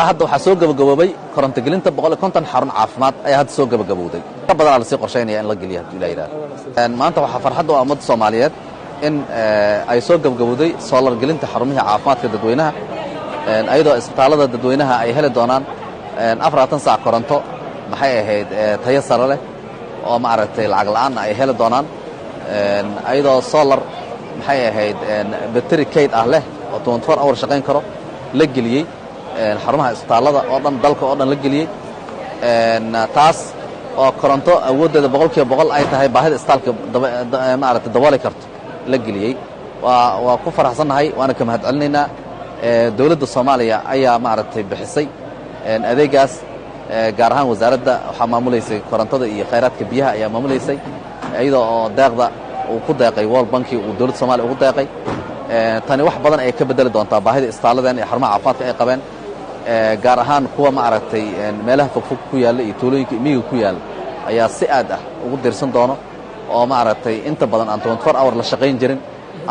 hadda waxaa soo gabagaboobay koronto gelinta 150 xarun caafimaad ayaa hadda soo gabagabowday ka badan la sii qorsheynaya in la geliyo hadii la yiraahdo maanta waxaa farxad u ah ummadda Soomaaliyeed in ay soo gabagabowday solar gelinta xarumaha caafimaadka dadweynaha ayadoo isbitaalada dadweynaha ay heli doonaan 24 saac koronto maxay ahayd tayo sare leh oo maaragtay lacag la'aan ay heli doonaan ayadoo solar maxay ahayd battery kayd ah leh oo 24 hour shaqayn karo la geliyay xarumaha isbitaalada oo dhan dalka oo dhan la geliyay taas oo koronto awoodeeda 100% ay tahay baahida isbitaalka maaragtay dabooli karto la geliyay waa ku faraxsanahay waana ka mahadcelinaynaa dawladda Soomaaliya ayaa maaragtay bixisay adeegaas gaar ahaan wasaaradda waxa maamuleysay korontada iyo kheyraadka biyaha ayaa maamuleysay iyadoo oo deeqda uu ku deeqay World Bank uu dawladda Soomaaliya ugu deeqay tani wax badan ay ka bedeli doontaa baahida isbitaaladeen ee xarumaha caafimaadka ay qabeen gaar ahaan kuwa maaragtay meelaha fogfog ku yaala iyo tuulooyinka miyiga ku yaala ayaa si aad ah ugu dirsan doono oo maaragtay inta badan aan 24 hour la shaqayn jirin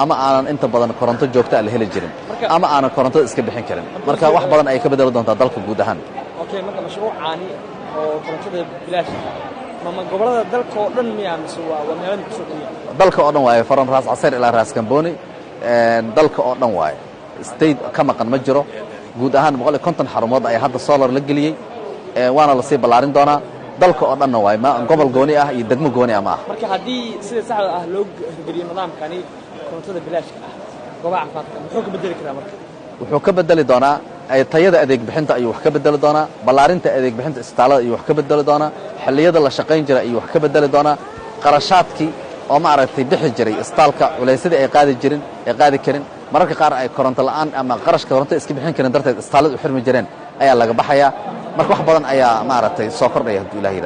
ama aanan inta badan koronto joogto ah la heli jirin ama aanan koronto iska bixin karin marka wax badan ay ka bedeli doontaa dalka guud ahaan marka mashruucaani oo korontada bilaash mama gobolada dalka oo dhan miyaa mise waa meelaha ku soo dhiyay dalka oo dhan waaye faran raas casir ilaa raas Kamboni dalka oo dhan waaye state ka maqan ma jiro guud ahaan 150 xarumood ay hadda solar la geliyay waana la sii balaarin doonaa dalka oo dhan waaye ma gobol gooni ah iyo degmo gooni ah ma marka hadii sida saxda ah loo hirgeliyo nidaamkani korontada bilaashka ah gobaca caafimaadka muxuu ka bedeli karaa marka wuxuu ka bedeli doonaa ay tayada adeeg bixinta ayuu wax ka bedeli doonaa balaarinta adeeg bixinta isbitaalada ayuu wax ka bedeli doonaa xilliyada la shaqayn jiray ayuu wax ka bedeli doonaa qarashaadkii oo maaragtay bixi jiray isbitaalka culaysadii ay qaadi karin mararka qaar ay koronto la'aan ama qarashka koronto iska bixin karin darteed isbitaalada u xirmi jireen ayaa laga baxayaa marka wax badan ayaa maaragtay soo kordhaya hadii Ilaahay